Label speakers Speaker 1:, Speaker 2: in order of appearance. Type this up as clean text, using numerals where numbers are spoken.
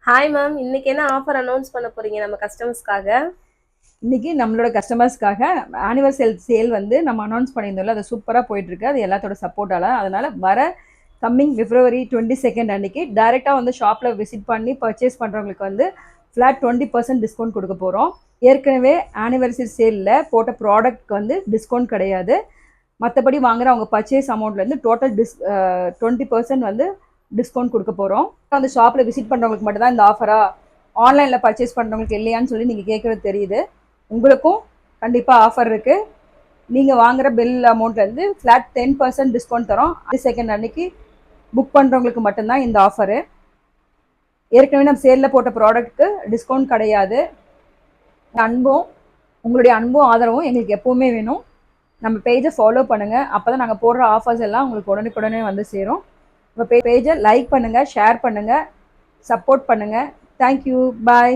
Speaker 1: Hi ma'am, இன்னைக்கு என்ன offer announce பண்ண போறீங்க நம்ம கஸ்டமர்ஸ்க்காக?
Speaker 2: இன்னைக்கு நம்மளோட கஸ்டமர்ஸ்க்காக ஆனிவர்சரி சேல் வந்து நம்ம அனௌன்ஸ் பண்ணியிருந்தோம்ல, அது சூப்பராக போயிட்டுருக்கு. அது எல்லாத்தோட சப்போர்ட்டால். அதனால் வர கம்மிங் February 22 அன்னைக்கு டைரெக்டாக வந்து ஷாப்பில் விசிட் பண்ணி பர்ச்சேஸ் பண்ணுறவங்களுக்கு வந்து ஃப்ளாட் 20% டிஸ்கவுண்ட் கொடுக்க போகிறோம். ஏற்கனவே ஆனிவர்சரி சேலில் போட்ட ப்ராடக்ட்க்கு வந்து டிஸ்கவுண்ட் கிடையாது. மற்றபடி வாங்குற அவங்க பர்ச்சேஸ் அமௌண்ட்லேருந்து டோட்டல் 20% வந்து டிஸ்கவுண்ட் கொடுக்க போகிறோம். அந்த ஷாப்பில் விசிட் பண்ணுறவங்களுக்கு மட்டும் தான் இந்த ஆஃபரா, ஆன்லைனில் பர்ச்சேஸ் பண்ணுறவங்களுக்கு இல்லையான்னு சொல்லி நீங்கள் கேட்குறது தெரியுது. உங்களுக்கும் கண்டிப்பாக ஆஃபர் இருக்குது. நீங்கள் வாங்குகிற பில் அமௌண்ட்லேருந்து ஃப்ளாட் 10% டிஸ்கவுண்ட் தரோம். செகண்ட் அன்னைக்கு புக் பண்ணுறவங்களுக்கு மட்டும்தான் இந்த ஆஃபரு. ஏற்கனவே நம்ம சேலில் போட்ட ப்ராடக்ட்டுக்கு டிஸ்கவுண்ட் கிடையாது. உங்களுடைய அன்பும் ஆதரவும் எங்களுக்கு எப்போவுமே வேணும். நம்ம பேஜை ஃபாலோ பண்ணுங்கள். அப்போ தான் நாங்கள் போடுற ஆஃபர்ஸ் எல்லாம் உங்களுக்கு உடனுக்குடனே வந்து சேரும். நம்ம பேஜை லைக் பண்ணுங்கள், ஷேர் பண்ணுங்கள், சப்போர்ட் பண்ணுங்கள். தேங்க்யூ, பாய்.